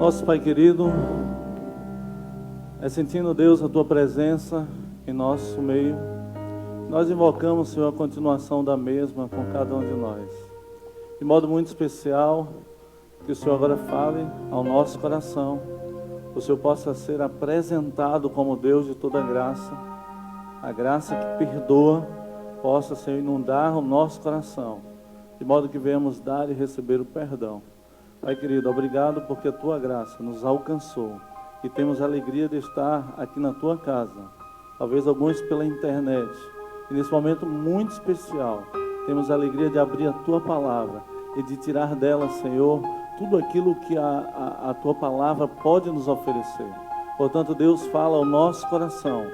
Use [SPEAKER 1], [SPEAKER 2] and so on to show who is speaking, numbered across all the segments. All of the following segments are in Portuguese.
[SPEAKER 1] Nosso Pai querido, é sentindo, Deus, a Tua presença em nosso meio. Nós invocamos, Senhor, a continuação da mesma com cada um de nós. De modo muito especial, que o Senhor agora fale ao nosso coração. O Senhor possa ser apresentado como Deus de toda graça. A graça que perdoa possa, Senhor, inundar o nosso coração. De modo que venhamos dar e receber o perdão. Pai querido, obrigado porque a Tua graça nos alcançou. E temos a alegria de estar aqui na Tua casa. Talvez alguns pela internet. E nesse momento muito especial, temos a alegria de abrir a Tua palavra e de tirar dela, Senhor, tudo aquilo que a Tua palavra pode nos oferecer. Portanto, Deus, fala ao nosso coração.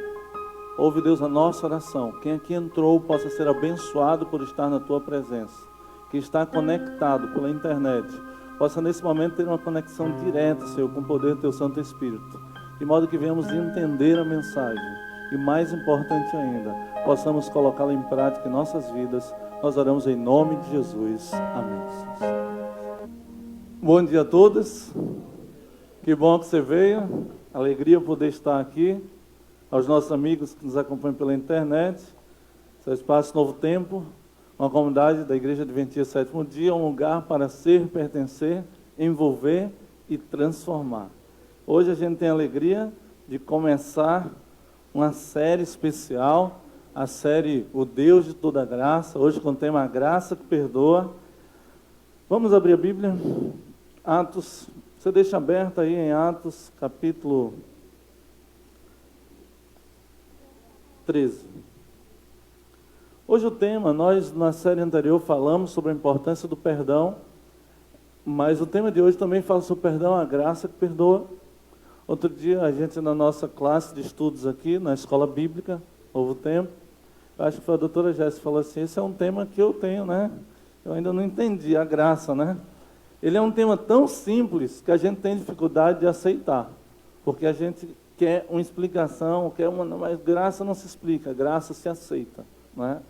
[SPEAKER 1] Ouve, Deus, a nossa oração. Quem aqui entrou possa ser abençoado por estar na Tua presença. Que está conectado pela internet, possa nesse momento ter uma conexão direta, Senhor, com o poder do Teu Santo Espírito. De modo que venhamos entender a mensagem. E mais importante ainda, possamos colocá-la em prática em nossas vidas. Nós oramos em nome de Jesus. Amém. Bom dia a todos. Que bom que você veio. Alegria poder estar aqui. Aos nossos amigos que nos acompanham pela internet. Seu Espaço Novo Tempo, uma comunidade da Igreja Adventista Sétimo Dia, um lugar para ser, pertencer, envolver e transformar. Hoje a gente tem a alegria de começar uma série especial, a série O Deus de Toda Graça, hoje com o tema A Graça que Perdoa. Vamos abrir a Bíblia, Atos, você deixa aberto aí em Atos, capítulo 13. Hoje o tema, nós na série anterior falamos sobre a importância do perdão, mas o tema de hoje também fala sobre o perdão, a graça que perdoa. Outro dia a gente na nossa classe de estudos aqui, na escola bíblica, Novo Tempo, eu acho que foi a doutora Jéssica, falou assim, esse é um tema que eu tenho, né? Eu ainda não entendi, a graça, né? Ele é um tema tão simples que a gente tem dificuldade de aceitar, porque a gente quer uma explicação, mas graça não se explica, graça se aceita, né?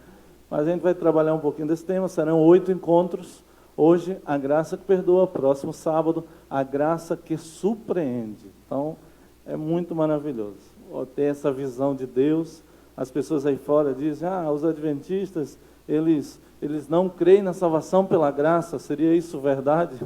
[SPEAKER 1] Mas a gente vai trabalhar um pouquinho desse tema, serão 8 encontros. Hoje, a graça que perdoa, próximo sábado, a graça que surpreende. Então, é muito maravilhoso ter essa visão de Deus. As pessoas aí fora dizem, os adventistas, eles não creem na salvação pela graça. Seria isso verdade?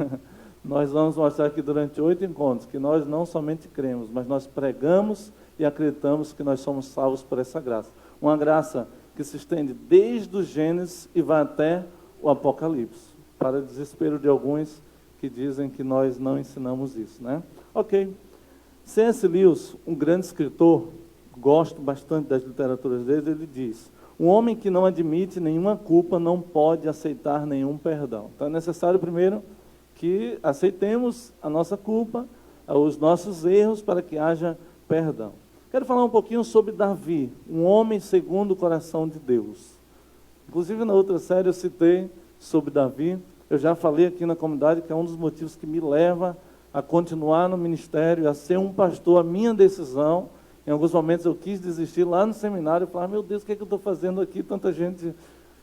[SPEAKER 1] Nós vamos mostrar aqui durante 8 encontros que nós não somente cremos, mas nós pregamos e acreditamos que nós somos salvos por essa graça. Uma graça que se estende desde o Gênesis e vai até o Apocalipse, para o desespero de alguns que dizem que nós não ensinamos isso, né? Ok. C.S. Lewis, um grande escritor, gosto bastante das literaturas dele, ele diz, um homem que não admite nenhuma culpa não pode aceitar nenhum perdão. Então é necessário primeiro que aceitemos a nossa culpa, os nossos erros, para que haja perdão. Quero falar um pouquinho sobre Davi, um homem segundo o coração de Deus. Inclusive na outra série eu citei sobre Davi. Eu já falei aqui na comunidade que é um dos motivos que me leva a continuar no ministério, a ser um pastor, a minha decisão. Em alguns momentos eu quis desistir lá no seminário, falar, meu Deus, o que é que eu estou fazendo aqui? Tanta gente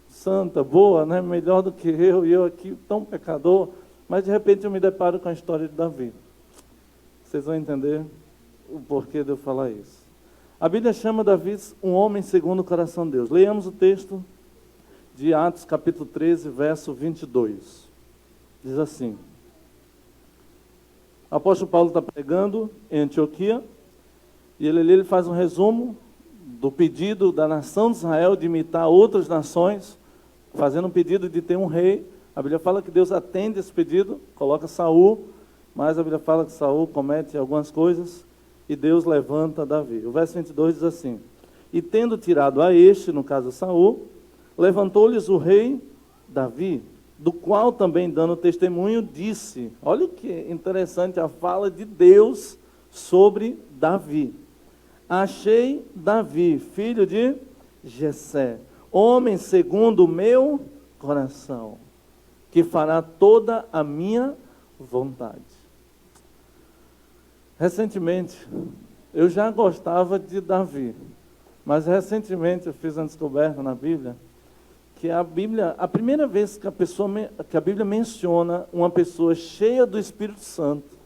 [SPEAKER 1] santa, boa, né? Melhor do que eu, e eu aqui tão pecador. Mas de repente eu me deparo com a história de Davi. Vocês vão entender o porquê de eu falar isso. A Bíblia chama Davi um homem segundo o coração de Deus. Leiamos o texto de Atos, capítulo 13, verso 22. Diz assim, o apóstolo Paulo está pregando em Antioquia, e ele faz um resumo do pedido da nação de Israel de imitar outras nações, fazendo um pedido de ter um rei. A Bíblia fala que Deus atende esse pedido, coloca Saul, mas a Bíblia fala que Saul comete algumas coisas, e Deus levanta Davi. O verso 22 diz assim, e tendo tirado a este, no caso Saul, levantou-lhes o rei Davi, do qual também dando testemunho disse, olha o que interessante a fala de Deus sobre Davi. Achei Davi, filho de Jessé, homem segundo o meu coração, que fará toda a minha vontade. Recentemente, eu já gostava de Davi, mas recentemente eu fiz uma descoberta na Bíblia, que a primeira vez que a Bíblia menciona uma pessoa cheia do Espírito Santo,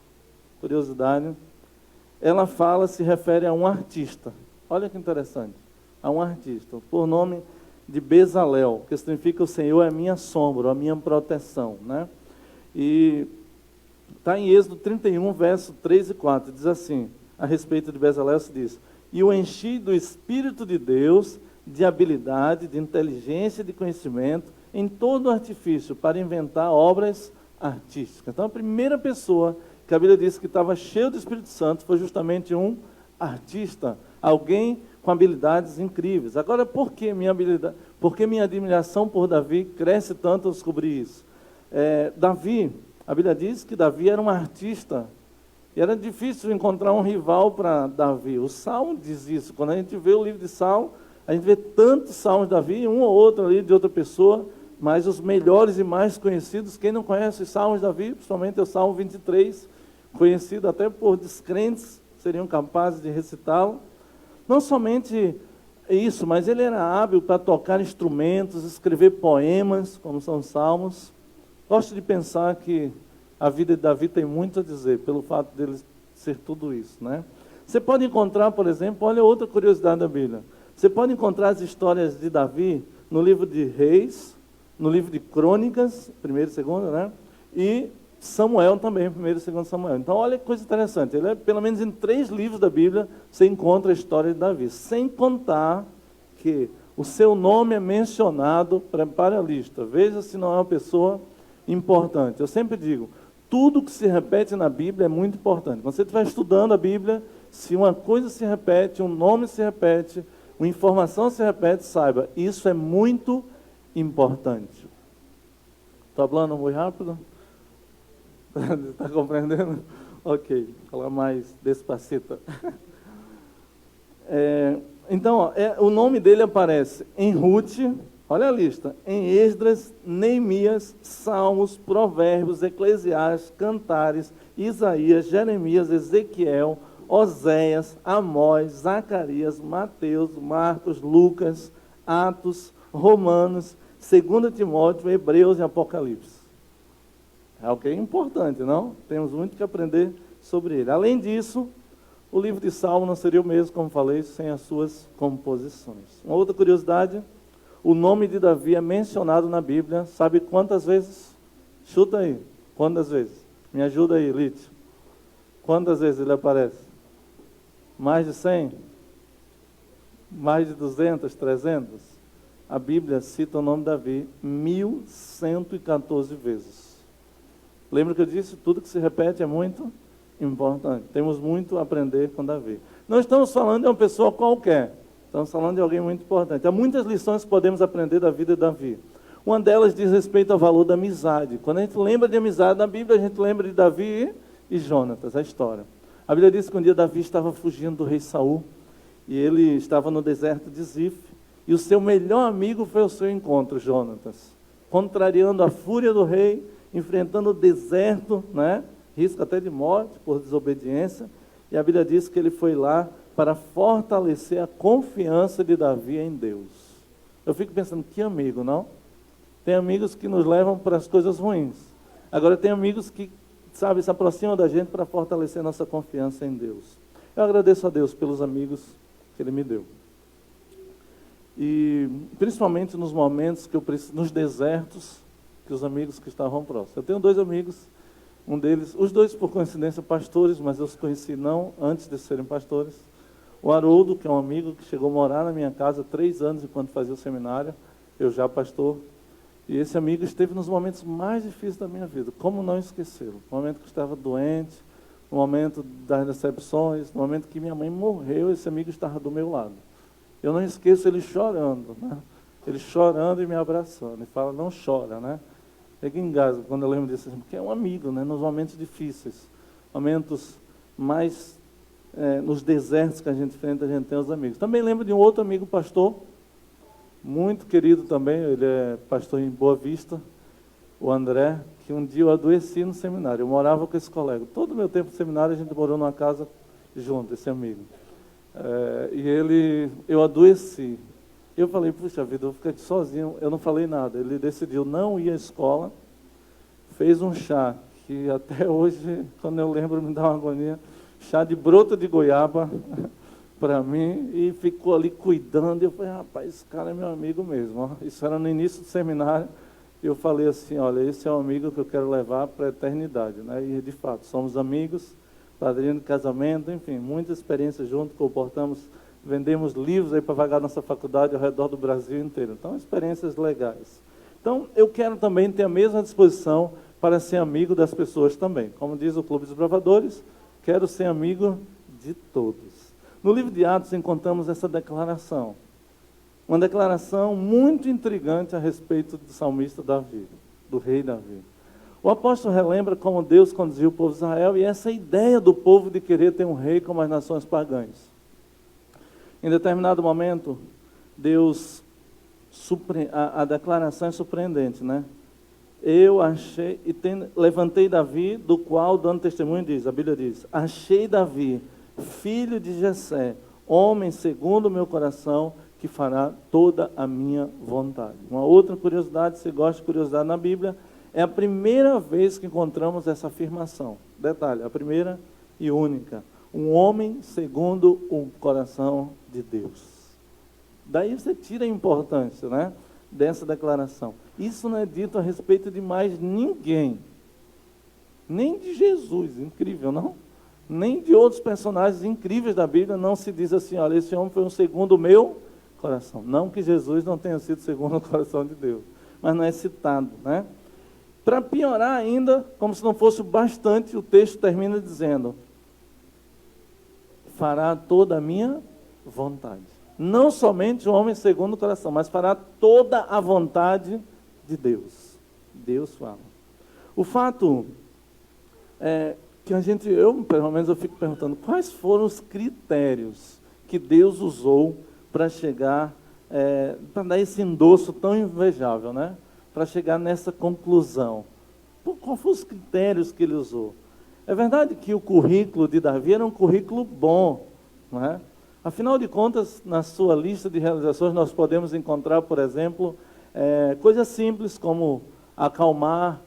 [SPEAKER 1] curiosidade, ela se refere a um artista. Olha que interessante, a um artista, por nome de Bezalel, que significa o Senhor é minha sombra, a minha proteção, né? E está em Êxodo 31, verso 3 e 4, diz assim, a respeito de Bezalel, se diz: e o enchi do Espírito de Deus, de habilidade, de inteligência e de conhecimento, em todo o artifício, para inventar obras artísticas. Então, a primeira pessoa que a Bíblia diz que estava cheio do Espírito Santo foi justamente um artista, alguém com habilidades incríveis. Agora, por que minha admiração por Davi cresce tanto ao descobrir isso? Davi, a Bíblia diz que Davi era um artista, e era difícil encontrar um rival para Davi. O Salmo diz isso. Quando a gente vê o livro de Salmo, a gente vê tantos salmos de Davi, um ou outro ali de outra pessoa, mas os melhores e mais conhecidos, quem não conhece os salmos de Davi, principalmente é o Salmo 23, conhecido até por descrentes, seriam capazes de recitá-lo. Não somente isso, mas ele era hábil para tocar instrumentos, escrever poemas, como são os salmos. Gosto de pensar que a vida de Davi tem muito a dizer, pelo fato dele ser tudo isso, né? Você pode encontrar, por exemplo, olha outra curiosidade da Bíblia. Você pode encontrar as histórias de Davi no livro de Reis, no livro de Crônicas, 1º e 2º, né? E Samuel também, 1º e 2º Samuel. Então, olha que coisa interessante. Pelo menos em 3 livros da Bíblia, você encontra a história de Davi. Sem contar que o seu nome é mencionado, prepare a lista. Veja se não é uma pessoa importante. Eu sempre digo, tudo que se repete na Bíblia é muito importante. Quando você estiver estudando a Bíblia, se uma coisa se repete, um nome se repete, uma informação se repete, saiba, isso é muito importante. Estou falando muito rápido? Está compreendendo? Ok, vou falar mais despacito. Então, o nome dele aparece em Ruth, olha a lista, em Esdras, Neemias, Salmos, Provérbios, Eclesiastes, Cantares, Isaías, Jeremias, Ezequiel, Oséias, Amós, Zacarias, Mateus, Marcos, Lucas, Atos, Romanos, 2 Timóteo, Hebreus e Apocalipse. É alguém importante, não? Temos muito que aprender sobre ele. Além disso, o livro de Salmo não seria o mesmo, como falei, sem as suas composições. Uma outra curiosidade, o nome de Davi é mencionado na Bíblia, sabe quantas vezes? Chuta aí, quantas vezes? Me ajuda aí, Lítio. Quantas vezes ele aparece? Mais de 100? Mais de 200, 300? A Bíblia cita o nome de Davi 1114 vezes. Lembra que eu disse, tudo que se repete é muito importante. Temos muito a aprender com Davi. Não estamos falando de uma pessoa qualquer. Estamos falando de alguém muito importante. Há muitas lições que podemos aprender da vida de Davi. Uma delas diz respeito ao valor da amizade. Quando a gente lembra de amizade na Bíblia, a gente lembra de Davi e Jonatas, a história. A Bíblia diz que um dia Davi estava fugindo do rei Saul, e ele estava no deserto de Zif, e o seu melhor amigo foi ao seu encontro, Jonatas, contrariando a fúria do rei, enfrentando o deserto, né? Risco até de morte por desobediência, e a Bíblia diz que ele foi lá para fortalecer a confiança de Davi em Deus. Eu fico pensando, que amigo, não? Tem amigos que nos levam para as coisas ruins. Agora tem amigos que, sabe, se aproximam da gente para fortalecer nossa confiança em Deus. Eu agradeço a Deus pelos amigos que Ele me deu. E principalmente nos momentos que eu preciso, nos desertos, que os amigos que estavam próximos. Eu tenho 2 amigos, um deles, os 2 por coincidência pastores, mas eu os conheci não antes de serem pastores. O Haroldo, que é um amigo que chegou a morar na minha casa 3 anos enquanto fazia o seminário, eu já pastor. E esse amigo esteve nos momentos mais difíceis da minha vida. Como não esquecê-lo? No momento que eu estava doente, no momento das decepções, no momento que minha mãe morreu, esse amigo estava do meu lado. Eu não esqueço ele chorando, né? Ele chorando e me abraçando. Ele fala, não chora, né? É que engasga quando eu lembro disso, porque é um amigo, né? Nos momentos difíceis, momentos mais, nos desertos que a gente enfrenta, a gente tem os amigos. Também lembro de um outro amigo pastor, muito querido também, ele é pastor em Boa Vista, o André, que um dia eu adoeci no seminário. Eu morava com esse colega. Todo o meu tempo no seminário, a gente morou numa casa junto, esse amigo. Eu adoeci. Eu falei, puxa vida, eu vou ficar aqui sozinho. Eu não falei nada. Ele decidiu não ir à escola, fez um chá que até hoje, quando eu lembro, me dá uma agonia. Chá de broto de goiaba para mim, e ficou ali cuidando. E eu falei, rapaz, esse cara é meu amigo mesmo. Ó. Isso era no início do seminário. E eu falei assim, olha, esse é o amigo que eu quero levar para a eternidade. Né? E, de fato, somos amigos, padrinho de casamento, enfim, muitas experiências juntos, comportamos, vendemos livros aí para pagar nossa faculdade ao redor do Brasil inteiro. Então, experiências legais. Então, eu quero também ter a mesma disposição para ser amigo das pessoas também. Como diz o Clube dos Bravadores, quero ser amigo de todos. No livro de Atos encontramos essa declaração. Uma declaração muito intrigante a respeito do salmista Davi, do rei Davi. O apóstolo relembra como Deus conduziu o povo de Israel e essa ideia do povo de querer ter um rei como as nações pagãs. Em determinado momento, Deus, a declaração é surpreendente, né? Eu achei, levantei Davi, do qual, dando testemunho, diz, a Bíblia diz, achei Davi, filho de Jessé, homem segundo o meu coração, que fará toda a minha vontade. Uma outra curiosidade, se gosta de curiosidade na Bíblia, é a primeira vez que encontramos essa afirmação. Detalhe, a primeira e única. Um homem segundo o coração de Deus. Daí você tira a importância, né, dessa declaração. Isso não é dito a respeito de mais ninguém. Nem de Jesus, incrível, não? Nem de outros personagens incríveis da Bíblia não se diz assim, olha, esse homem foi um segundo o meu coração. Não que Jesus não tenha sido segundo o coração de Deus, mas não é citado, né? Para piorar ainda, como se não fosse bastante, o texto termina dizendo, fará toda a minha vontade. Não somente o homem segundo o coração, mas fará toda a vontade de Deus. Deus fala. O fato é que pelo menos eu fico perguntando, quais foram os critérios que Deus usou para chegar, para dar esse endosso tão invejável, né? Para chegar nessa conclusão. Quais foram os critérios que ele usou? É verdade que o currículo de Davi era um currículo bom, não é? Afinal de contas, na sua lista de realizações, nós podemos encontrar, por exemplo, coisas simples como acalmar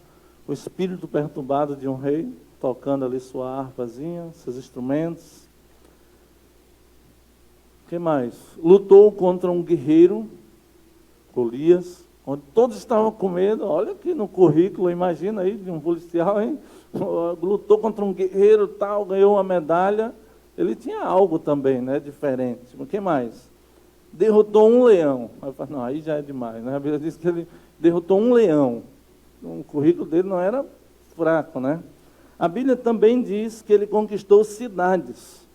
[SPEAKER 1] o espírito perturbado de um rei, tocando ali sua harpazinha, seus instrumentos. O que mais? Lutou contra um guerreiro, Golias, onde todos estavam com medo. Olha aqui no currículo, imagina aí, de um policial, hein? Lutou contra um guerreiro, tal, ganhou uma medalha. Ele tinha algo também, né, diferente. O que mais? Derrotou um leão. Aí eu falo, não, aí já é demais, né? A Bíblia diz que ele derrotou um leão. O currículo dele não era fraco, né? A Bíblia também diz que ele conquistou cidades.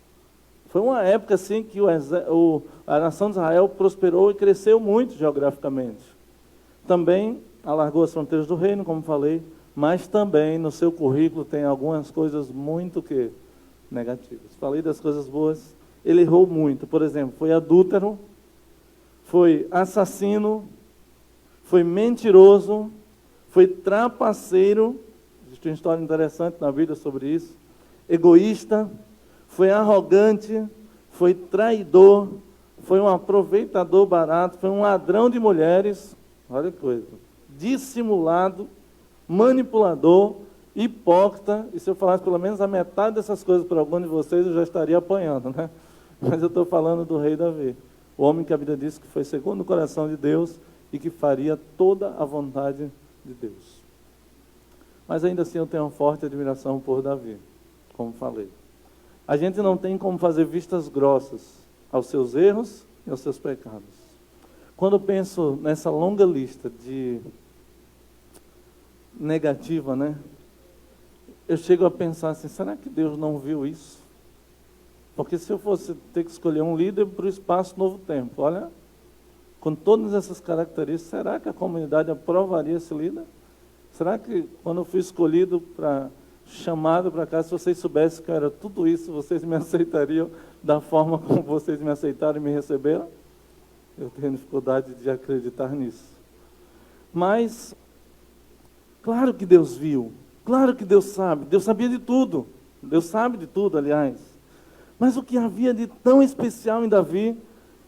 [SPEAKER 1] Foi uma época assim que a nação de Israel prosperou e cresceu muito geograficamente. Também alargou as fronteiras do reino, como falei, mas também no seu currículo tem algumas coisas muito negativas. Falei das coisas boas, ele errou muito. Por exemplo, foi adúltero, foi assassino, foi mentiroso, foi trapaceiro. Existe uma história interessante na Bíblia sobre isso. Egoísta, foi arrogante, foi traidor, foi um aproveitador barato, foi um ladrão de mulheres, olha que coisa, dissimulado, manipulador, hipócrita, e se eu falasse pelo menos a metade dessas coisas para algum de vocês, eu já estaria apanhando, né? Mas eu estou falando do rei Davi, o homem que a Bíblia diz que foi segundo o coração de Deus e que faria toda a vontade de Deus. Mas ainda assim eu tenho uma forte admiração por Davi, como falei. A gente não tem como fazer vistas grossas aos seus erros e aos seus pecados. Quando eu penso nessa longa lista de negativa, né? Eu chego a pensar assim, será que Deus não viu isso? Porque se eu fosse ter que escolher um líder para o Espaço Novo Tempo, olha, com todas essas características, será que a comunidade aprovaria esse líder? Será que quando eu fui escolhido chamado para cá, se vocês soubessem que eu era tudo isso, vocês me aceitariam da forma como vocês me aceitaram e me receberam? Eu tenho dificuldade de acreditar nisso. Mas, claro que Deus viu, claro que Deus sabe, Deus sabia de tudo, Deus sabe de tudo, aliás. Mas o que havia de tão especial em Davi,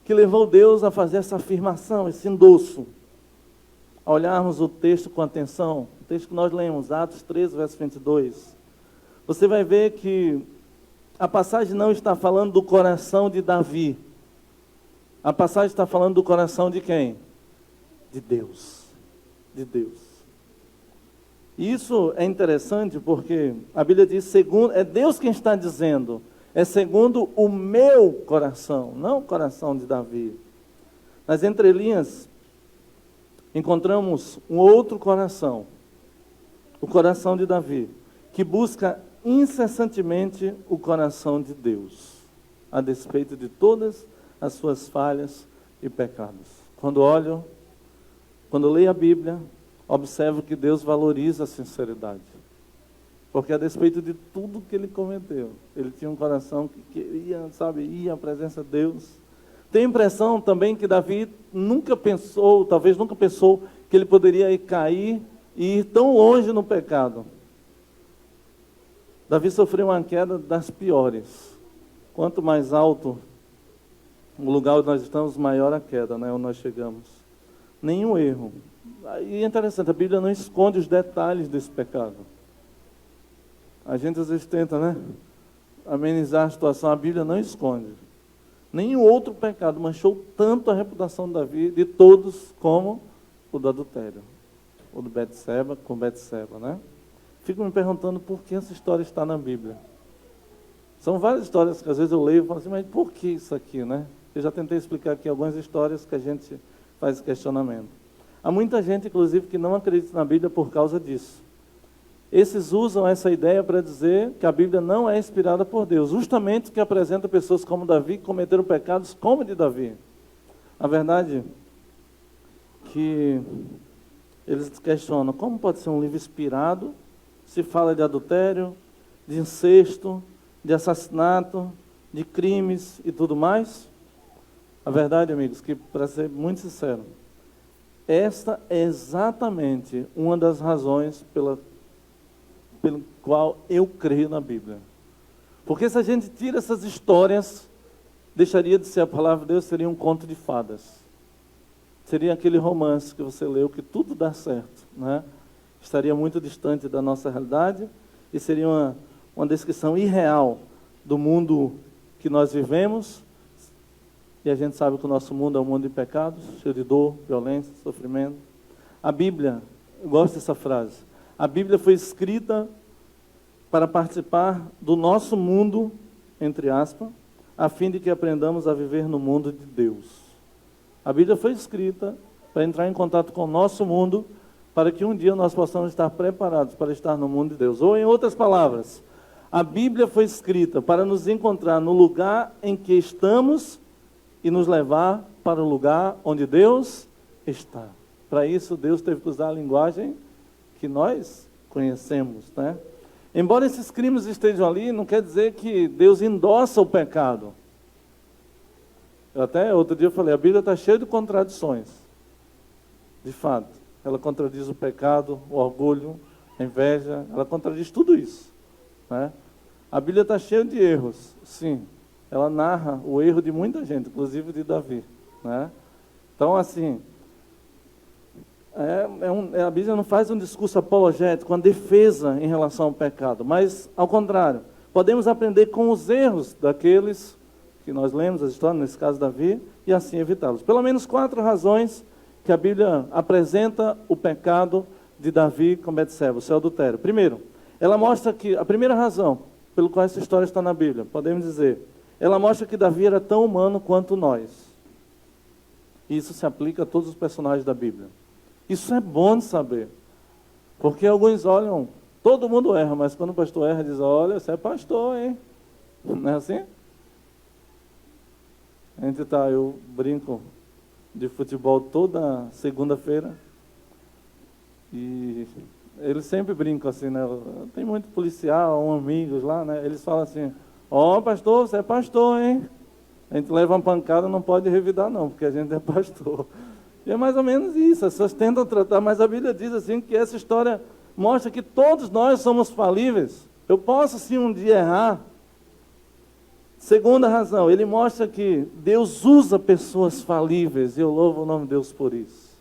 [SPEAKER 1] que levou Deus a fazer essa afirmação, esse endosso? a olharmos o texto com atenção, o texto que nós lemos, Atos 13, verso 22, você vai ver que a passagem não está falando do coração de Davi. A passagem está falando do coração de quem? De Deus. De Deus. E isso é interessante porque a Bíblia diz, segundo, é Deus quem está dizendo, é segundo o meu coração, não o coração de Davi. Nas entrelinhas, encontramos um outro coração, o coração de Davi, que busca incessantemente o coração de Deus, a despeito de todas as suas falhas e pecados. Quando leio a Bíblia, observo que Deus valoriza a sinceridade. Porque a despeito de tudo que ele cometeu, ele tinha um coração que queria, ir à presença de Deus. Tenho a impressão também que Davi talvez nunca pensou que ele poderia cair e ir tão longe no pecado. Davi sofreu uma queda das piores. Quanto mais alto o lugar onde nós estamos, maior a queda, onde nós chegamos. Nenhum erro. E é interessante, a Bíblia não esconde os detalhes desse pecado. A gente às vezes tenta, amenizar a situação, a Bíblia não esconde. Nenhum outro pecado manchou tanto a reputação de Davi, de todos, como o do adultério. O do Betseba com Betseba, Fico me perguntando por que essa história está na Bíblia. São várias histórias que às vezes eu leio e falo assim, mas por que isso aqui, Eu já tentei explicar aqui algumas histórias que a gente faz questionamento. Há muita gente, inclusive, que não acredita na Bíblia por causa disso. Esses usam essa ideia para dizer que a Bíblia não é inspirada por Deus, justamente que apresenta pessoas como Davi que cometeram pecados como o de Davi. A verdade é que eles questionam como pode ser um livro inspirado se fala de adultério, de incesto, de assassinato, de crimes e tudo mais. A verdade, amigos, que para ser muito sincero, esta é exatamente uma das razões pelo qual eu creio na Bíblia. Porque se a gente tira essas histórias, deixaria de ser a palavra de Deus, seria um conto de fadas. Seria aquele romance que você leu, que tudo dá certo, Estaria muito distante da nossa realidade e seria uma descrição irreal do mundo que nós vivemos. E a gente sabe que o nosso mundo é um mundo de pecados, cheio de dor, violência, sofrimento. A Bíblia, eu gosto dessa frase, a Bíblia foi escrita para participar do nosso mundo, entre aspas, a fim de que aprendamos a viver no mundo de Deus. A Bíblia foi escrita para entrar em contato com o nosso mundo, para que um dia nós possamos estar preparados para estar no mundo de Deus. Ou, em outras palavras, a Bíblia foi escrita para nos encontrar no lugar em que estamos e nos levar para o lugar onde Deus está. Para isso, Deus teve que usar a linguagem que nós conhecemos, Embora esses crimes estejam ali, não quer dizer que Deus endossa o pecado. Outro dia eu falei, a Bíblia está cheia de contradições. De fato, ela contradiz o pecado, o orgulho, a inveja, ela contradiz tudo isso. A Bíblia está cheia de erros, sim. Ela narra o erro de muita gente, inclusive de Davi. Então, assim, a Bíblia não faz um discurso apologético, uma defesa em relação ao pecado, mas, ao contrário, podemos aprender com os erros daqueles que nós lemos, as histórias, nesse caso Davi, e assim evitá-los. Pelo menos 4 razões que a Bíblia apresenta o pecado de Davi com Betseba, o seu adultério. Primeiro, ela mostra que, a primeira razão pelo qual essa história está na Bíblia, podemos dizer, ela mostra que Davi era tão humano quanto nós. Isso se aplica a todos os personagens da Bíblia. Isso é bom de saber, porque alguns olham, todo mundo erra, mas quando o pastor erra, diz, olha, você é pastor, hein? Não é assim? Eu brinco de futebol toda segunda-feira, e eles sempre brincam assim, tem muito policial, amigos lá, eles falam assim, pastor, você é pastor, hein? A gente leva uma pancada, não pode revidar não, porque a gente é pastor. E é mais ou menos isso, as pessoas tentam tratar, mas a Bíblia diz assim, que essa história mostra que todos nós somos falíveis. Eu posso sim um dia errar. Segunda razão, ele mostra que Deus usa pessoas falíveis, e eu louvo o nome de Deus por isso.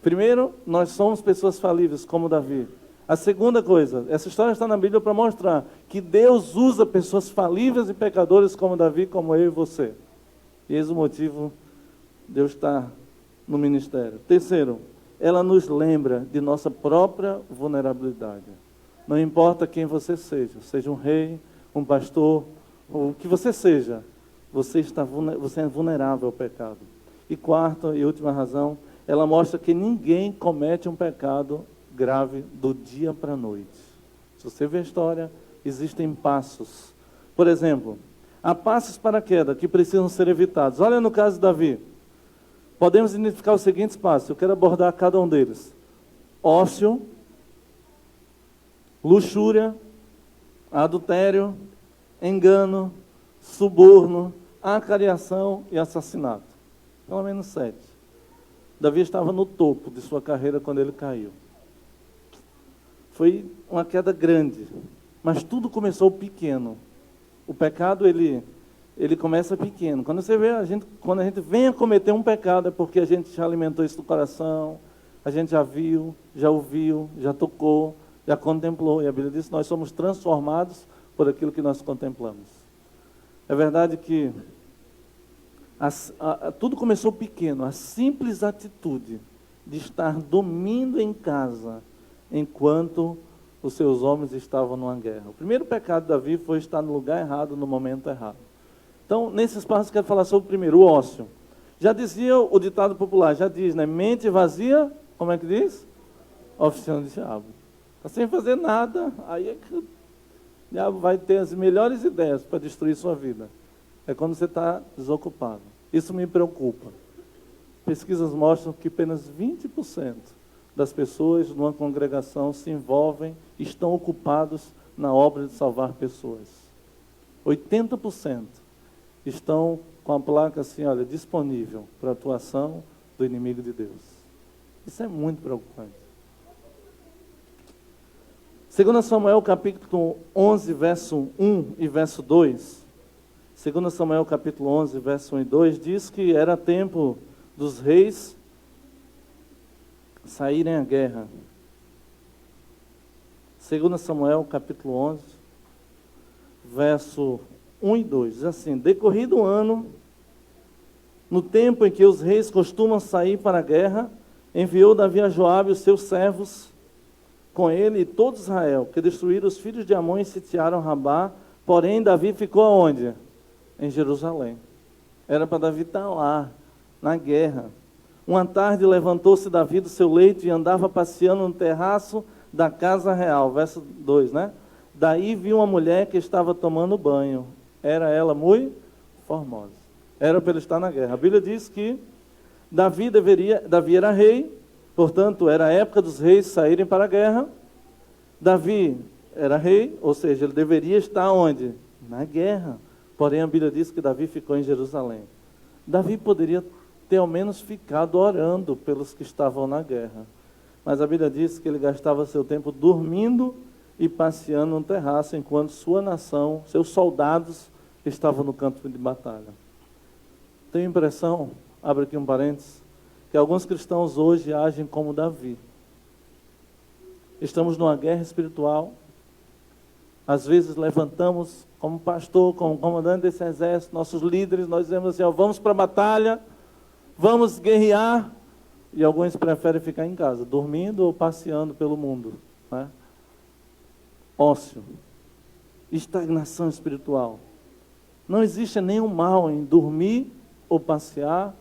[SPEAKER 1] Primeiro, nós somos pessoas falíveis, como Davi. A segunda coisa, essa história está na Bíblia para mostrar que Deus usa pessoas falíveis e pecadores como Davi, como eu e você. E eis o motivo Deus está no ministério. Terceiro, ela nos lembra de nossa própria vulnerabilidade. Não importa quem você seja um rei, um pastor, o que você seja, você é vulnerável ao pecado. E quarta e última razão, ela mostra que ninguém comete um pecado grave do dia para a noite. Se você ver a história, existem passos. Por exemplo, há passos para a queda que precisam ser evitados. Olha no caso de Davi. Podemos identificar os seguintes passos. Eu quero abordar cada um deles. Ócio, luxúria, adultério, engano, suborno, acariação e assassinato. Pelo menos 7. Davi estava no topo de sua carreira quando ele caiu. Foi uma queda grande, mas tudo começou pequeno. O pecado, ele começa pequeno. Quando você vê, quando a gente vem a cometer um pecado, é porque a gente já alimentou isso no coração, a gente já viu, já ouviu, já tocou, já contemplou. E a Bíblia diz que nós somos transformados por aquilo que nós contemplamos. É verdade que tudo começou pequeno. A simples atitude de estar dormindo em casa enquanto os seus homens estavam numa guerra. O primeiro pecado de Davi foi estar no lugar errado, no momento errado. Então, nesse espaço, eu quero falar sobre o primeiro, o ócio. Já dizia o ditado popular, já diz, né? Mente vazia, como é que diz? Oficina do diabo. Está sem fazer nada, aí é que o diabo vai ter as melhores ideias para destruir sua vida. É quando você está desocupado. Isso me preocupa. Pesquisas mostram que apenas 20% das pessoas numa congregação se envolvem, estão ocupados na obra de salvar pessoas. 80% estão com a placa assim, olha, disponível para a atuação do inimigo de Deus. Isso é muito preocupante. 2 Samuel capítulo 11, verso 1 e verso 2. 2 Samuel capítulo 11, verso 1 e 2, diz que era tempo dos reis saírem à guerra. 2 Samuel capítulo 11, verso 1 e 2, diz assim: decorrido o ano, no tempo em que os reis costumam sair para a guerra, enviou Davi a Joabe e os seus servos, com ele e todo Israel, que destruíram os filhos de Amon e sitiaram Rabá. Porém, Davi ficou aonde? Em Jerusalém. Era para Davi estar lá, na guerra. Uma tarde levantou-se Davi do seu leito e andava passeando no terraço da casa real. Verso 2, né? Daí viu uma mulher que estava tomando banho. Era ela muito formosa. Era para ele estar na guerra. A Bíblia diz que Davi era rei, portanto, era a época dos reis saírem para a guerra. Davi era rei, ou seja, ele deveria estar onde? Na guerra. Porém, a Bíblia diz que Davi ficou em Jerusalém. Davi poderia ter ao menos ficado orando pelos que estavam na guerra. Mas a Bíblia diz que ele gastava seu tempo dormindo e passeando no terraço, enquanto sua nação, seus soldados, estavam no campo de batalha. Tenho a impressão, abre aqui um parênteses, que alguns cristãos hoje agem como Davi. Estamos numa guerra espiritual. Às vezes levantamos como pastor, como comandante desse exército, nossos líderes, nós dizemos assim, ó, vamos para a batalha, vamos guerrear, e alguns preferem ficar em casa, dormindo ou passeando pelo mundo, né? Ócio, estagnação espiritual. Não existe nenhum mal em dormir ou passear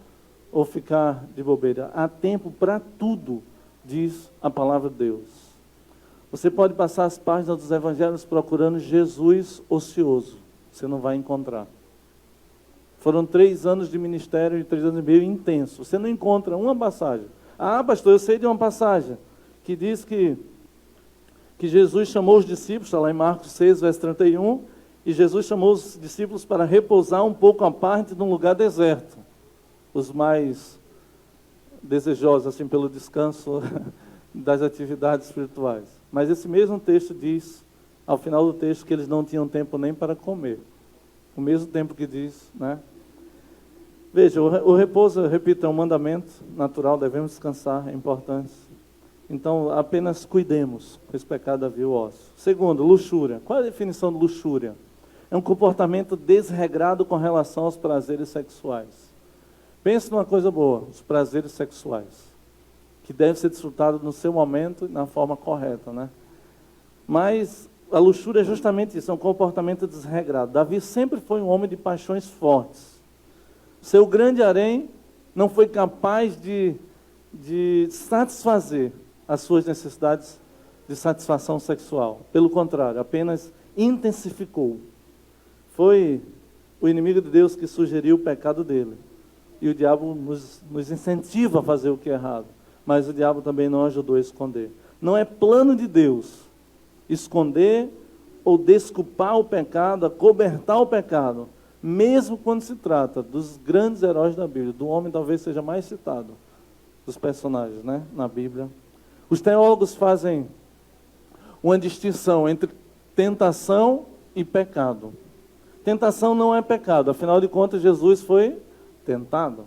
[SPEAKER 1] ou ficar de bobeira. Há tempo para tudo, diz a palavra de Deus. Você pode passar as páginas dos evangelhos procurando Jesus ocioso. Você não vai encontrar. Foram 3 anos de ministério e 3 anos e meio intenso. Você não encontra uma passagem. Ah, pastor, eu sei de uma passagem que diz que Jesus chamou os discípulos, está lá em Marcos 6, verso 31, e Jesus chamou os discípulos para repousar um pouco à parte num lugar deserto. Os mais desejosos, assim, pelo descanso das atividades espirituais. Mas esse mesmo texto diz, ao final do texto, que eles não tinham tempo nem para comer. O mesmo tempo que diz, né? Veja, o repouso, eu repito, é um mandamento natural, devemos descansar, é importante. Então, apenas cuidemos, pois pecado havia o ócio. Segundo, luxúria. Qual é a definição de luxúria? É um comportamento desregrado com relação aos prazeres sexuais. Pense numa coisa boa, os prazeres sexuais, que devem ser desfrutados no seu momento e na forma correta, né? Mas a luxúria é justamente isso, é um comportamento desregrado. Davi sempre foi um homem de paixões fortes. Seu grande harém não foi capaz de satisfazer as suas necessidades de satisfação sexual. Pelo contrário, apenas intensificou. Foi o inimigo de Deus que sugeriu o pecado dele. E o diabo nos incentiva a fazer o que é errado. Mas o diabo também não ajudou a esconder. Não é plano de Deus esconder ou desculpar o pecado, acobertar o pecado, mesmo quando se trata dos grandes heróis da Bíblia, do homem talvez seja mais citado dos personagens, né, na Bíblia. Os teólogos fazem uma distinção entre tentação e pecado. Tentação não é pecado, afinal de contas Jesus foi tentado.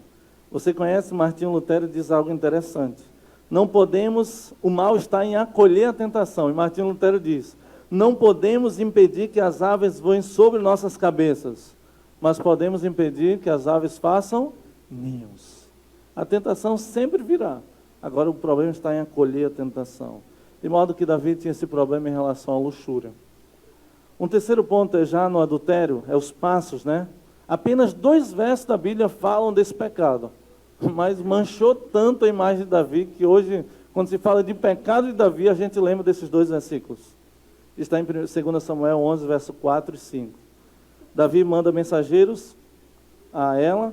[SPEAKER 1] Você conhece Martinho Lutero, diz algo interessante. Não podemos, o mal está em acolher a tentação. E Martinho Lutero diz, não podemos impedir que as aves voem sobre nossas cabeças, mas podemos impedir que as aves façam ninhos. A tentação sempre virá. Agora o problema está em acolher a tentação. De modo que Davi tinha esse problema em relação à luxúria. Um terceiro ponto é já no adultério, é os passos, né? Apenas 2 versos da Bíblia falam desse pecado. Mas manchou tanto a imagem de Davi que hoje, quando se fala de pecado de Davi, a gente lembra desses 2 versículos. Está em 2 Samuel 11, verso 4 e 5. Davi manda mensageiros a ela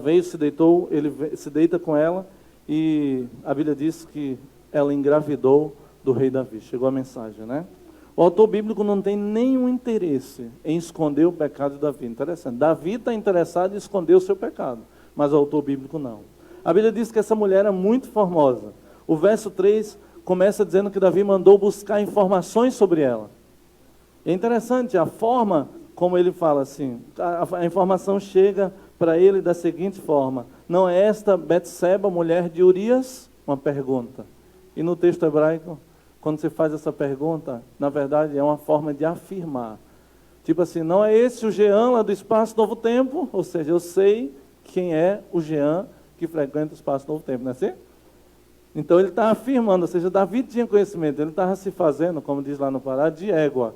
[SPEAKER 1] veio, se deitou, ele se deita com ela, e a Bíblia diz que ela engravidou do rei Davi. Chegou a mensagem, né? O autor bíblico não tem nenhum interesse em esconder o pecado de Davi. Interessante. Davi está interessado em esconder o seu pecado, mas o autor bíblico não. A Bíblia diz que essa mulher era muito formosa. O verso 3 começa dizendo que Davi mandou buscar informações sobre ela. É interessante a forma como ele fala assim. A informação chega para ele da seguinte forma: não é esta Betseba, mulher de Urias? Uma pergunta. E no texto hebraico, quando você faz essa pergunta, na verdade é uma forma de afirmar. Tipo assim, não é esse o Jean lá do Espaço Novo Tempo? Ou seja, eu sei quem é o Jean que frequenta o Espaço Novo Tempo, não é assim? Então ele está afirmando, ou seja, Davi tinha conhecimento, ele estava se fazendo, como diz lá no Pará, de égua,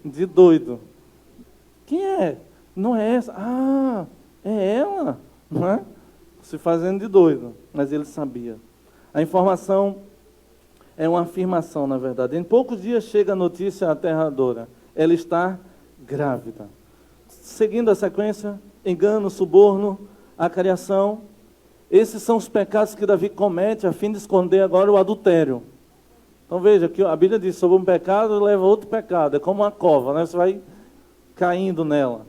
[SPEAKER 1] de doido. Quem é? Não é essa? Ah, é ela, não é? Se fazendo de doido, mas ele sabia. A informação é uma afirmação, na verdade. Em poucos dias chega a notícia aterradora. Ela está grávida. Seguindo a sequência, engano, suborno, acariação. Esses são os pecados que Davi comete a fim de esconder agora o adultério. Então veja que a Bíblia diz, sobre um pecado leva outro pecado. É como uma cova, né? Você vai caindo nela.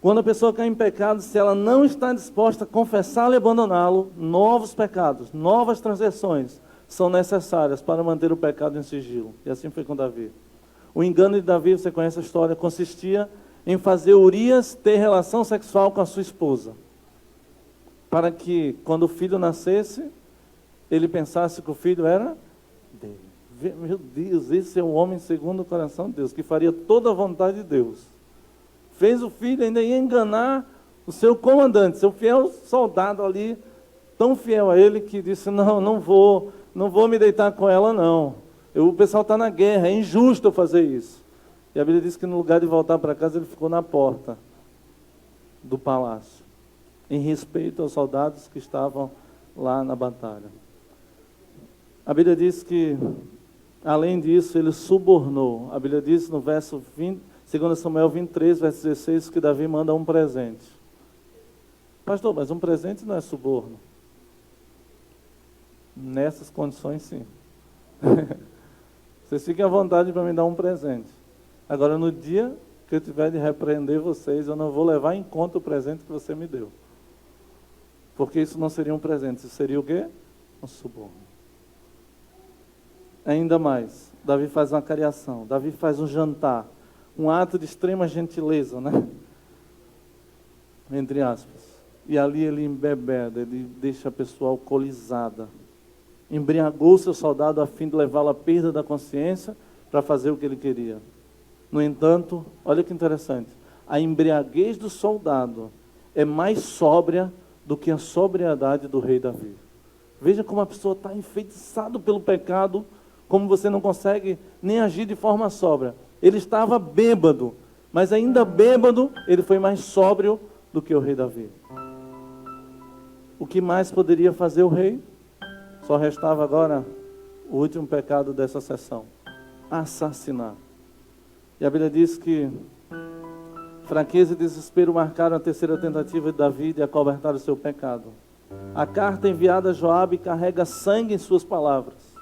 [SPEAKER 1] Quando a pessoa cai em pecado, se ela não está disposta a confessá-lo e abandoná-lo, novos pecados, novas transgressões são necessárias para manter o pecado em sigilo. E assim foi com Davi. O engano de Davi, você conhece a história, consistia em fazer Urias ter relação sexual com a sua esposa, para que, quando o filho nascesse, ele pensasse que o filho era dele. Meu Deus, esse é o homem segundo o coração de Deus, que faria toda a vontade de Deus. Fez o filho, ainda ia enganar o seu comandante, seu fiel soldado ali, tão fiel a ele, que disse, não vou me deitar com ela, não. O pessoal está na guerra, é injusto eu fazer isso. E a Bíblia diz que no lugar de voltar para casa, ele ficou na porta do palácio, em respeito aos soldados que estavam lá na batalha. A Bíblia diz que, além disso, ele subornou. A Bíblia diz no verso 20, 2 Samuel 23, verso 16, que Davi manda um presente. Pastor, mas um presente não é suborno. Nessas condições, sim. Vocês fiquem à vontade para me dar um presente. Agora, no dia que eu tiver de repreender vocês, eu não vou levar em conta o presente que você me deu. Porque isso não seria um presente, isso seria o quê? Um suborno. Ainda mais, Davi faz uma cariação, Davi faz um jantar, um ato de extrema gentileza, né? entre aspas. E ali ele embebeda, ele deixa a pessoa alcoolizada. Embriagou seu soldado a fim de levá-lo à perda da consciência para fazer o que ele queria. No entanto, olha que interessante, a embriaguez do soldado é mais sóbria do que a sobriedade do rei Davi. Veja como a pessoa está enfeitiçada pelo pecado, como você não consegue nem agir de forma sóbria. Ele estava bêbado, mas ainda bêbado, ele foi mais sóbrio do que o rei Davi. O que mais poderia fazer o rei? Só restava agora o último pecado dessa sessão: assassinar. E a Bíblia diz que fraqueza e desespero marcaram a terceira tentativa de Davi de acobertar o seu pecado. A carta enviada a Joabe carrega sangue em suas palavras.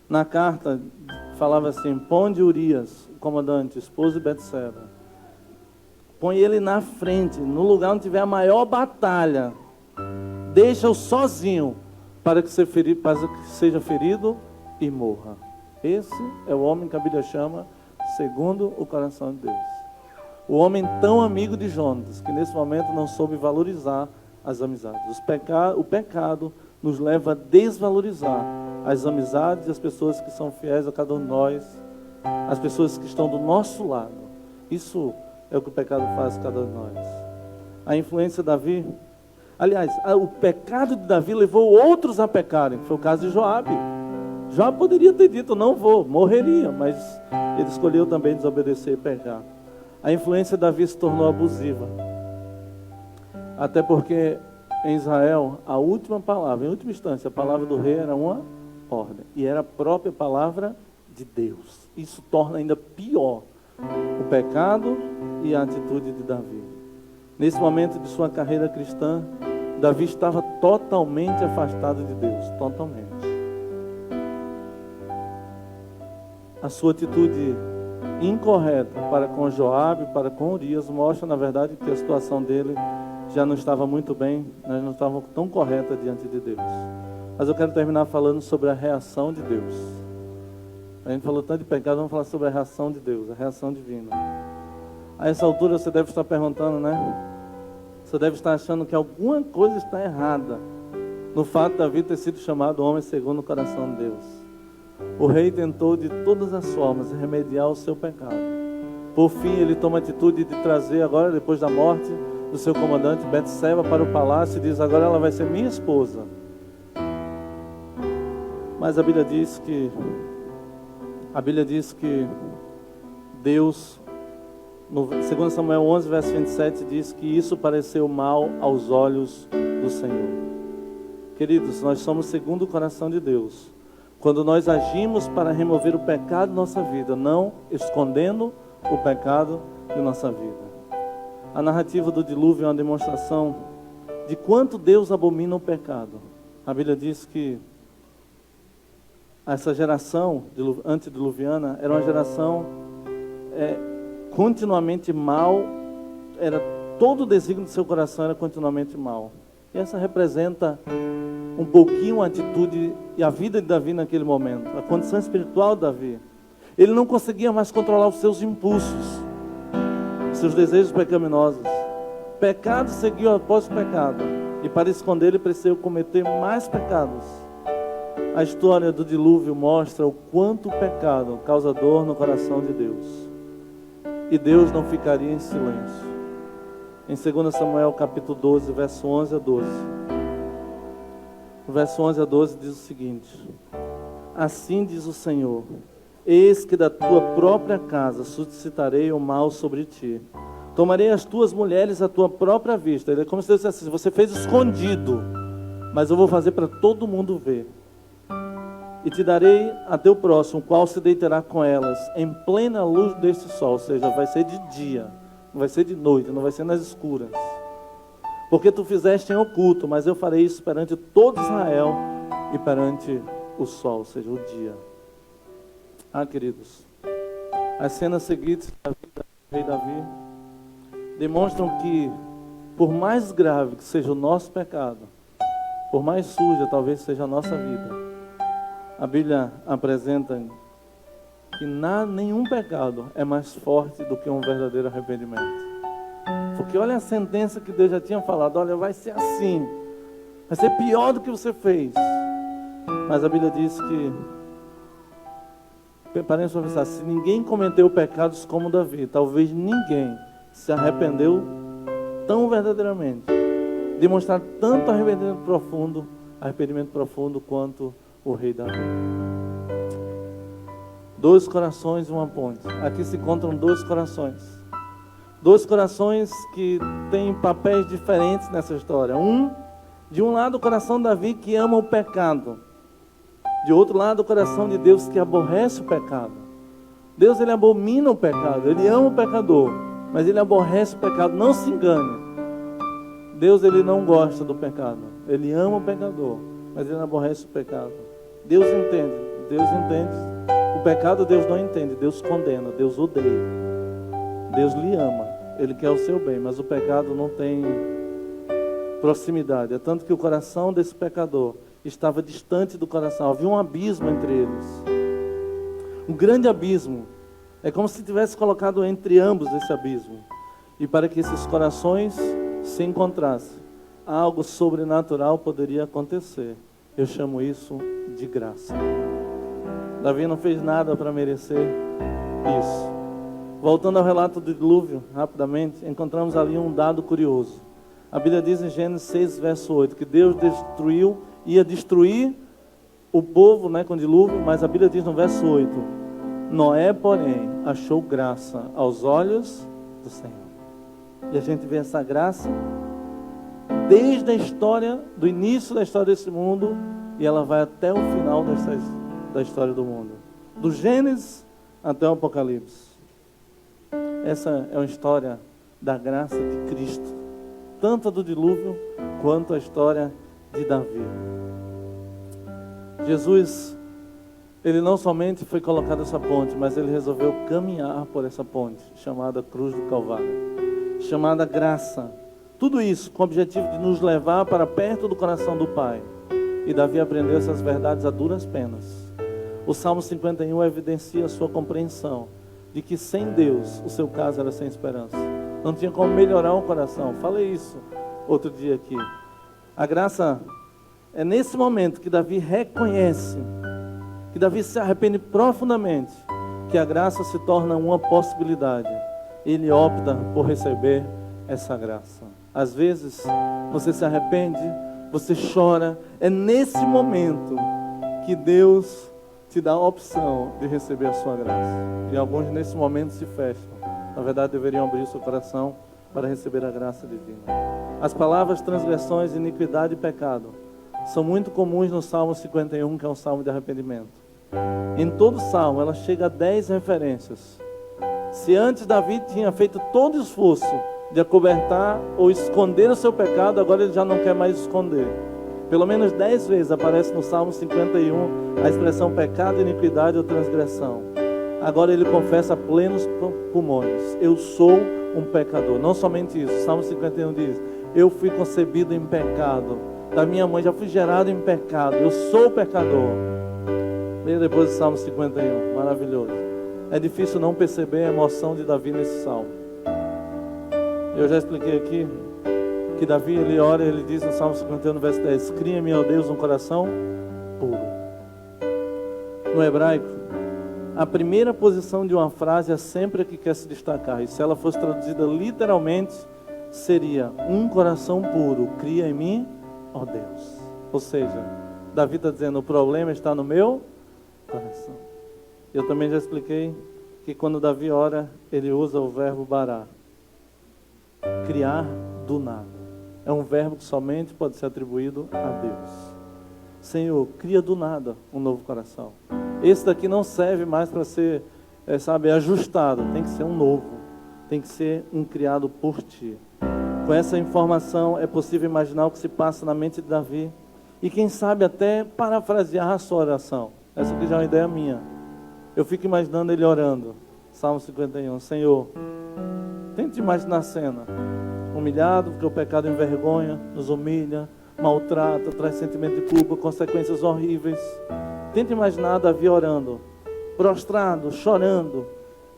[SPEAKER 1] Na carta falava assim: ponde Urias, o comandante, esposo de Betseba, põe ele na frente, no lugar onde tiver a maior batalha. Deixa-o sozinho para que seja ferido e morra. Esse é o homem que a Bíblia chama segundo o coração de Deus. O homem tão amigo de Jonas, que nesse momento não soube valorizar as amizades. O pecado nos leva a desvalorizar as amizades e as pessoas que são fiéis a cada um de nós, as pessoas que estão do nosso lado. Isso é o que o pecado faz a cada um de nós. A influência de Davi, aliás, o pecado de Davi levou outros a pecarem, foi o caso de Joabe. Joabe poderia ter dito: não vou, morreria, mas ele escolheu também desobedecer e pecar. A influência de Davi se tornou abusiva. Até porque em Israel, a última palavra, em última instância, a palavra do rei era uma ordem. E era a própria palavra de Deus. Isso torna ainda pior o pecado e a atitude de Davi. Nesse momento de sua carreira cristã, Davi estava totalmente afastado de Deus. Totalmente. A sua atitude incorreta para com Joabe, para com Urias, mostra na verdade que a situação dele já não estava muito bem, não estava tão correta diante de Deus. Mas eu quero terminar falando sobre a reação de Deus. A gente falou tanto de pecado, vamos falar sobre a reação de Deus, a reação divina. A essa altura você deve estar perguntando, né? Você deve estar achando que alguma coisa está errada no fato de Davi ter sido chamado homem segundo o coração de Deus. O rei tentou de todas as formas remediar o seu pecado. Por fim, ele toma a atitude de trazer agora, depois da morte do seu comandante, Betseba, para o palácio e diz: agora ela vai ser minha esposa. Mas a Bíblia diz que Deus, no 2 Samuel 11, verso 27, diz que isso pareceu mal aos olhos do Senhor. Queridos, nós somos segundo o coração de Deus quando nós agimos para remover o pecado de nossa vida, não escondendo o pecado de nossa vida. A narrativa do dilúvio é uma demonstração de quanto Deus abomina o pecado. A Bíblia diz que essa geração antediluviana era uma geração continuamente mal, todo o desígnio do seu coração era continuamente mal. E essa representa um pouquinho a atitude e a vida de Davi naquele momento, a condição espiritual de Davi. Ele não conseguia mais controlar os seus impulsos, os seus desejos pecaminosos. Pecado seguiu após o pecado, e para esconder ele precisou cometer mais pecados. A história do dilúvio mostra o quanto o pecado causa dor no coração de Deus. E Deus não ficaria em silêncio. Em 2 Samuel capítulo 12, verso 11 a 12. O verso 11 a 12 diz o seguinte: assim diz o Senhor: eis que da tua própria casa suscitarei o mal sobre ti. Tomarei as tuas mulheres à tua própria vista. É como se Deus dissesse assim: você fez escondido, mas eu vou fazer para todo mundo ver. E te darei a teu próximo, o qual se deitará com elas em plena luz deste sol. Ou seja, vai ser de dia, não vai ser de noite, não vai ser nas escuras. Porque tu fizeste em oculto, mas eu farei isso perante todo Israel e perante o sol, ou seja, o dia. Ah, queridos, as cenas seguintes da vida do rei Davi demonstram que, por mais grave que seja o nosso pecado, por mais suja talvez seja a nossa vida, a Bíblia apresenta que nenhum pecado é mais forte do que um verdadeiro arrependimento. porque olha a sentença que Deus já tinha falado, olha, vai ser assim, vai ser pior do que você fez. Mas a Bíblia diz que, preparem-se para pensar, se ninguém cometeu pecados como Davi, talvez ninguém se arrependeu tão verdadeiramente, demonstrar tanto arrependimento profundo quanto o rei Davi. 2 corações e uma ponte. Aqui se encontram 2 corações. 2 corações que têm papéis diferentes nessa história. De um lado o coração de Davi que ama o pecado. De outro lado o coração de Deus que aborrece o pecado. Deus, ele abomina o pecado, ele ama o pecador, mas ele aborrece o pecado. Não se engane. Deus, ele não gosta do pecado. Ele ama o pecador, mas ele aborrece o pecado. Deus entende. O pecado Deus não entende, Deus condena, Deus odeia. Deus lhe ama, ele quer o seu bem, mas o pecado não tem proximidade. É tanto que o coração desse pecador estava distante do coração. Havia um abismo entre eles. Um grande abismo. É como se tivesse colocado entre ambos esse abismo. E para que esses corações se encontrassem, algo sobrenatural poderia acontecer. Eu chamo isso de graça. Davi não fez nada para merecer isso. Voltando ao relato do dilúvio, rapidamente, encontramos ali um dado curioso. A Bíblia diz em Gênesis 6, verso 8, que Deus ia destruir o povo, com o dilúvio, mas a Bíblia diz no verso 8, Noé, porém, achou graça aos olhos do Senhor. E a gente vê essa graça desde a história, do início da história desse mundo, e ela vai até o final da história do mundo. Do Gênesis até o Apocalipse. Essa é uma história da graça de Cristo. Tanto a do dilúvio, quanto a história de Davi. Jesus, ele não somente foi colocado essa ponte, mas ele resolveu caminhar por essa ponte, chamada Cruz do Calvário, chamada graça. Tudo isso com o objetivo de nos levar para perto do coração do Pai. E Davi aprendeu essas verdades a duras penas. O Salmo 51 evidencia a sua compreensão de que sem Deus, o seu caso era sem esperança. Não tinha como melhorar o coração. Falei isso outro dia aqui. A graça é nesse momento que Davi reconhece, que Davi se arrepende profundamente, que a graça se torna uma possibilidade. Ele opta por receber essa graça. Às vezes, você se arrepende, você chora. É nesse momento que Deus te dá a opção de receber a sua graça. E alguns nesse momento se fecham. Na verdade, deveriam abrir o seu coração para receber a graça divina. As palavras transgressões, iniquidade e pecado são muito comuns no Salmo 51, que é um salmo de arrependimento. Em todo o salmo, ela chega a 10 referências. Se antes Davi tinha feito todo o esforço de acobertar ou esconder o seu pecado, agora ele já não quer mais esconder. Pelo menos 10 vezes aparece no Salmo 51 a expressão pecado, iniquidade ou transgressão. Agora ele confessa a plenos pulmões: eu sou um pecador. Não somente isso, o Salmo 51 diz: eu fui concebido em pecado, da minha mãe já fui gerado em pecado, eu sou pecador. Leia depois do Salmo 51, maravilhoso. É difícil não perceber a emoção de Davi nesse salmo. Eu já expliquei aqui que Davi, ele ora, ele diz no Salmo 51, no verso 10, cria-me, ó Deus, um coração puro. No hebraico, a primeira posição de uma frase é sempre a que quer se destacar. E se ela fosse traduzida literalmente, seria: um coração puro, cria em mim, ó Deus. Ou seja, Davi está dizendo: o problema está no meu coração. Eu também já expliquei que quando Davi ora, ele usa o verbo bará, criar do nada. É um verbo que somente pode ser atribuído a Deus. Senhor, cria do nada um novo coração. Esse daqui não serve mais para ser, ajustado. Tem que ser um novo. Tem que ser um criado por ti. Com essa informação é possível imaginar o que se passa na mente de Davi. E quem sabe até parafrasear a sua oração. Essa aqui já é uma ideia minha. Eu fico imaginando ele orando. Salmo 51. Senhor, tente imaginar a cena. Humilhado, porque o pecado envergonha, nos humilha, maltrata, traz sentimento de culpa, consequências horríveis. Tenta imaginar Davi orando, prostrado, chorando.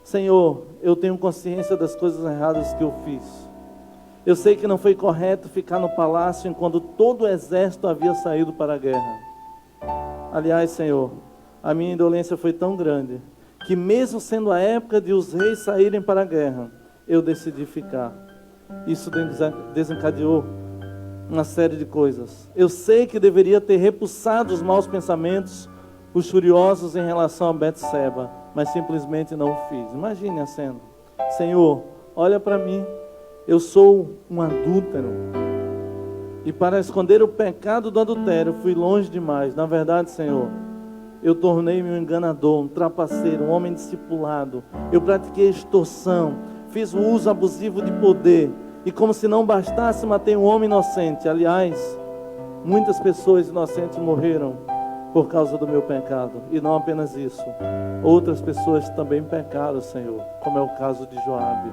[SPEAKER 1] Senhor, eu tenho consciência das coisas erradas que eu fiz. Eu sei que não foi correto ficar no palácio enquanto todo o exército havia saído para a guerra. Aliás, Senhor, a minha indolência foi tão grande que mesmo sendo a época de os reis saírem para a guerra, eu decidi ficar. Isso desencadeou uma série de coisas. Eu sei que deveria ter repulsado os maus pensamentos, os furiosos em relação a Betseba, mas simplesmente não o fiz. Imagine a cena. Senhor, olha para mim. Eu sou um adúltero. E para esconder o pecado do adultério, fui longe demais. Na verdade, Senhor, eu tornei-me um enganador, um trapaceiro, um homem discipulado. Eu pratiquei extorsão, fiz o uso abusivo de poder. E como se não bastasse, matei um homem inocente. Aliás, muitas pessoas inocentes morreram por causa do meu pecado. E não apenas isso. Outras pessoas também pecaram, Senhor, como é o caso de Joabe.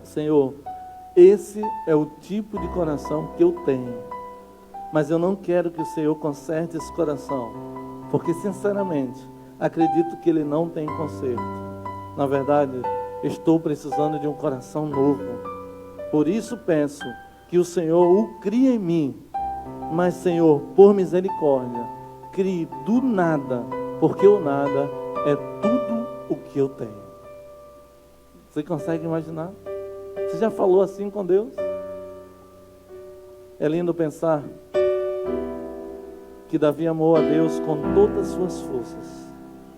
[SPEAKER 1] Senhor, esse é o tipo de coração que eu tenho. Mas eu não quero que o Senhor conserte esse coração, porque sinceramente, acredito que ele não tem conserto. Na verdade, estou precisando de um coração novo. Por isso peço que o Senhor o crie em mim. Mas, Senhor, por misericórdia, crie do nada, porque o nada é tudo o que eu tenho. Você consegue imaginar? Você já falou assim com Deus? É lindo pensar que Davi amou a Deus com todas as suas forças,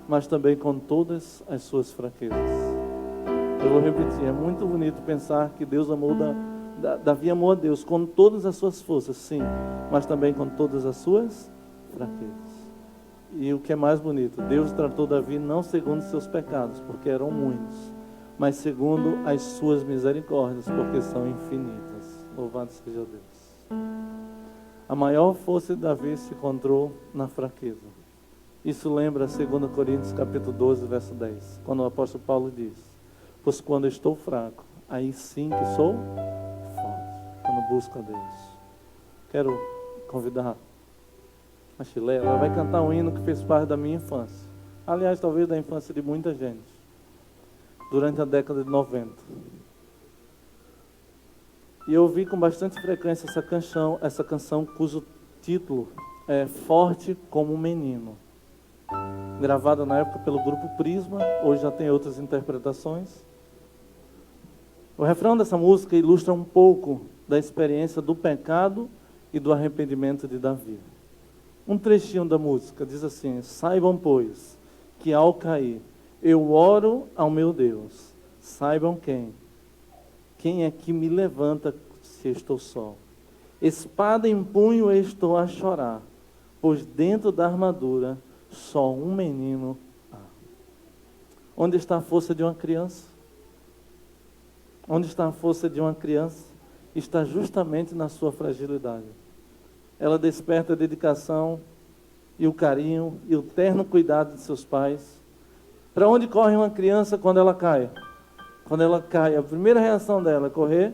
[SPEAKER 1] mas também com todas as suas fraquezas. Eu vou repetir, é muito bonito pensar que Deus amou Davi amou a Deus com todas as suas forças, sim, mas também com todas as suas fraquezas. E o que é mais bonito, Deus tratou Davi não segundo seus pecados, porque eram muitos, mas segundo as suas misericórdias, porque são infinitas. Louvado seja Deus. A maior força de Davi se encontrou na fraqueza. Isso lembra 2 Coríntios capítulo 12, verso 10, quando o apóstolo Paulo diz: pois quando estou fraco, aí sim que sou forte, quando busco a Deus. Quero convidar a Chilé, ela vai cantar um hino que fez parte da minha infância. Aliás, talvez da infância de muita gente, durante a década de 90. E eu ouvi com bastante frequência essa canção cujo título é Forte como um Menino. Gravada na época pelo grupo Prisma, hoje já tem outras interpretações. O refrão dessa música ilustra um pouco da experiência do pecado e do arrependimento de Davi. Um trechinho da música diz assim: saibam, pois, que ao cair eu oro ao meu Deus. Saibam quem é que me levanta se estou só. Espada em punho eu estou a chorar, pois dentro da armadura só um menino há. Onde está a força de uma criança? Onde está a força de uma criança? Está justamente na sua fragilidade. Ela desperta a dedicação e o carinho e o terno cuidado de seus pais. Para onde corre uma criança quando ela cai? Quando ela cai, a primeira reação dela é correr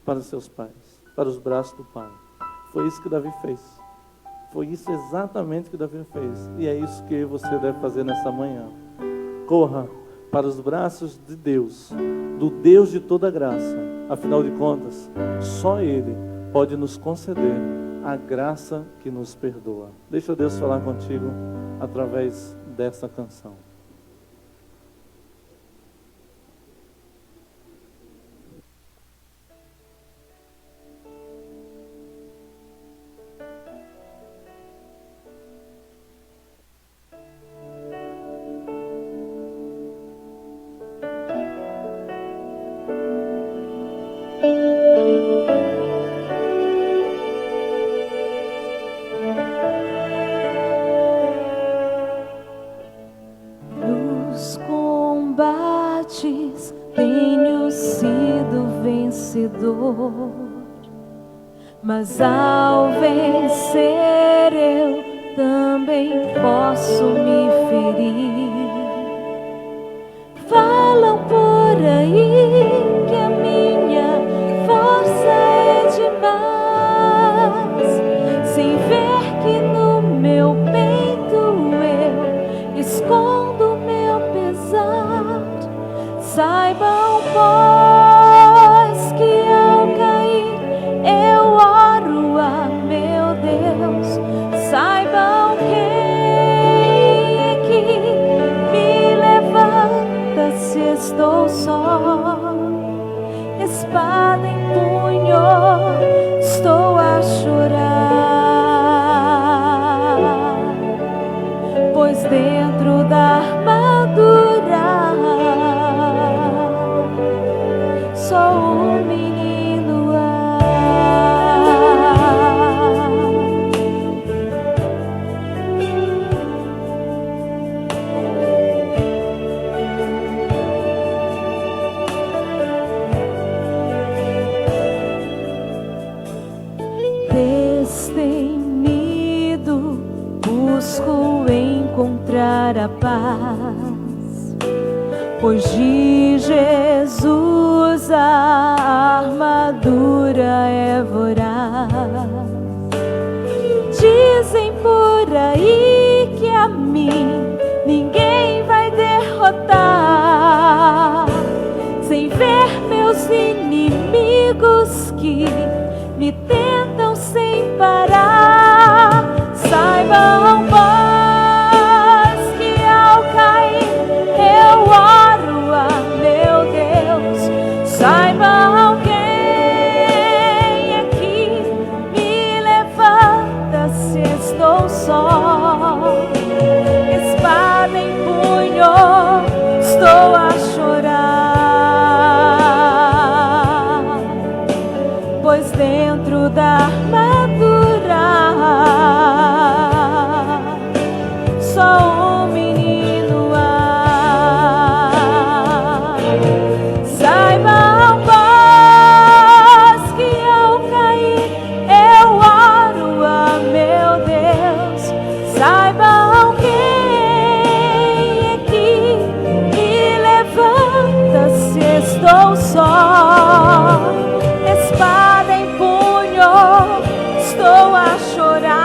[SPEAKER 1] para os seus pais, para os braços do pai. Foi isso que Davi fez. Foi isso exatamente que Davi fez. E é isso que você deve fazer nessa manhã. Corra para os braços de Deus, do Deus de toda graça. Afinal de contas, só Ele pode nos conceder a graça que nos perdoa. Deixa Deus falar contigo através dessa canção.
[SPEAKER 2] Nos combates tenho sido vencedor, mas ao vencer eu também posso me ferir. Falam por aí que a minha força é demais, sem ver que no meu peito eu escondo meu pesar. Saibam, pois, que ao cair busco encontrar a paz, pois de Jesus a armadura é voraz. Dizem por aí que a mim ninguém vai derrotar, sem ver meus inimigos que me tentam sem parar. Saibam, pois, que ao cair eu oro a meu Deus. Saibam quem é que me levanta se estou só. Espada em punho, estou a chorar, pois dentro da armadura só um menino há. Saibam, pois, que ao cair eu oro a meu Deus. Saibam quem é que me levanta se estou só. Espada em punho, estou a chorar,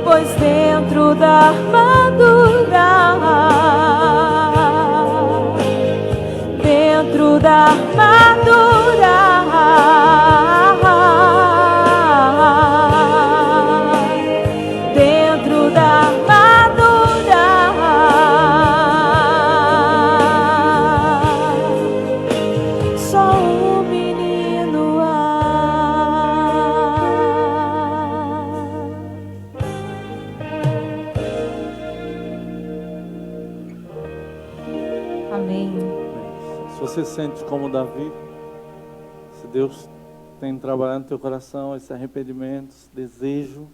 [SPEAKER 2] pois dentro da armadura, dentro da armadura, dentro da armadura, só um menino há. Amém.
[SPEAKER 1] Se você sente como Davi, se Deus tem trabalhado no teu coração esse arrependimento, esse desejo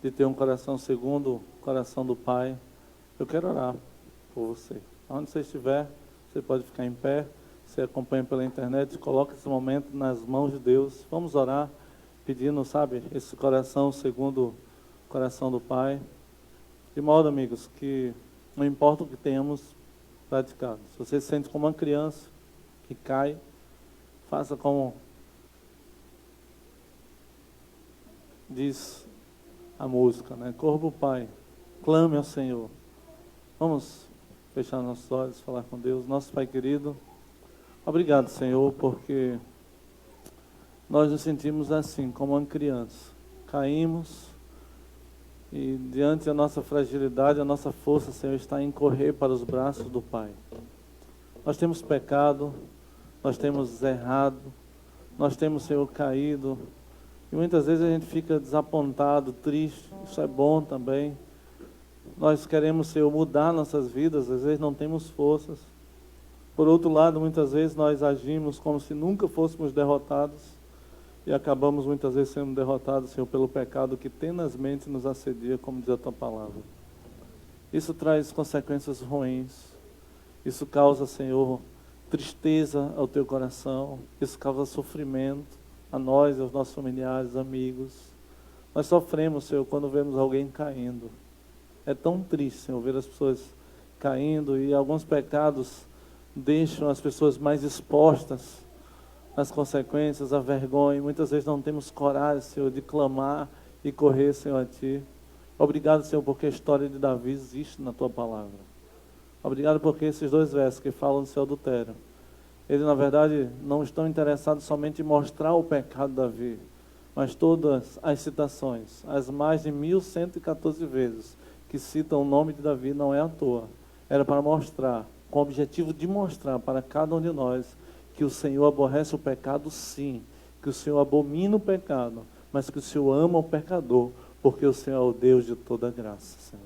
[SPEAKER 1] de ter um coração segundo o coração do Pai, eu quero orar por você. Onde você estiver, você pode ficar em pé. Você acompanha pela internet, coloca esse momento nas mãos de Deus. Vamos orar, pedindo, sabe, esse coração segundo o coração do Pai. De modo, amigos, que não importa o que tenhamos praticado. Se você se sente como uma criança que cai, faça como diz a música, né? Corra para o Pai, clame ao Senhor. Vamos fechar nossos olhos, falar com Deus. Nosso Pai querido, obrigado, Senhor, porque nós nos sentimos assim, como uma criança. Caímos e diante da nossa fragilidade, a nossa força, Senhor, está em correr para os braços do Pai. Nós temos pecado, nós temos errado, nós temos, Senhor, caído. E muitas vezes a gente fica desapontado, triste. Isso é bom também. Nós queremos, Senhor, mudar nossas vidas, às vezes não temos forças. Por outro lado, muitas vezes nós agimos como se nunca fôssemos derrotados e acabamos muitas vezes sendo derrotados, Senhor, pelo pecado que tenazmente nos assedia, como diz a Tua palavra. Isso traz consequências ruins. Isso causa, Senhor, tristeza ao Teu coração. Isso causa sofrimento a nós, aos nossos familiares, amigos. Nós sofremos, Senhor, quando vemos alguém caindo. É tão triste, Senhor, ver as pessoas caindo, e alguns pecados deixam as pessoas mais expostas às consequências, à vergonha. Muitas vezes não temos coragem, Senhor, de clamar e correr, Senhor, a Ti. Obrigado, Senhor, porque a história de Davi existe na Tua palavra. Obrigado porque esses dois versos que falam do seu adultério, eles, na verdade, não estão interessados somente em mostrar o pecado de Davi, mas todas as citações, as mais de 1114 vezes que citam o nome de Davi, não é à toa. Era para mostrar, com o objetivo de mostrar para cada um de nós que o Senhor aborrece o pecado, sim, que o Senhor abomina o pecado, mas que o Senhor ama o pecador, porque o Senhor é o Deus de toda graça, Senhor.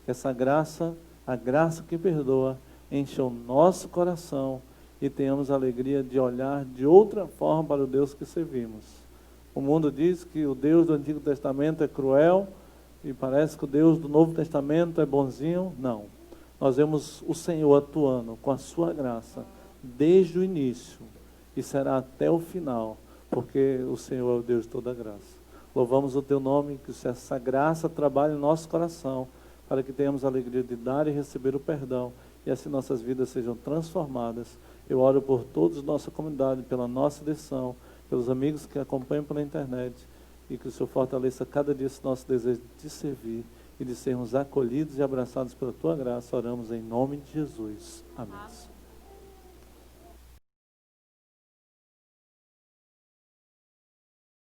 [SPEAKER 1] Que essa graça, a graça que perdoa, encha o nosso coração e tenhamos a alegria de olhar de outra forma para o Deus que servimos. O mundo diz que o Deus do Antigo Testamento é cruel e parece que o Deus do Novo Testamento é bonzinho. Não. Nós vemos o Senhor atuando com a sua graça desde o início e será até o final, porque o Senhor é o Deus de toda graça. Louvamos o Teu nome, que essa graça trabalhe em nosso coração, para que tenhamos a alegria de dar e receber o perdão, e assim nossas vidas sejam transformadas. Eu oro por todos da nossa comunidade, pela nossa lição, pelos amigos que acompanham pela internet, e que o Senhor fortaleça cada dia esse nosso desejo de servir e de sermos acolhidos e abraçados pela Tua graça. Oramos em nome de Jesus. Amém.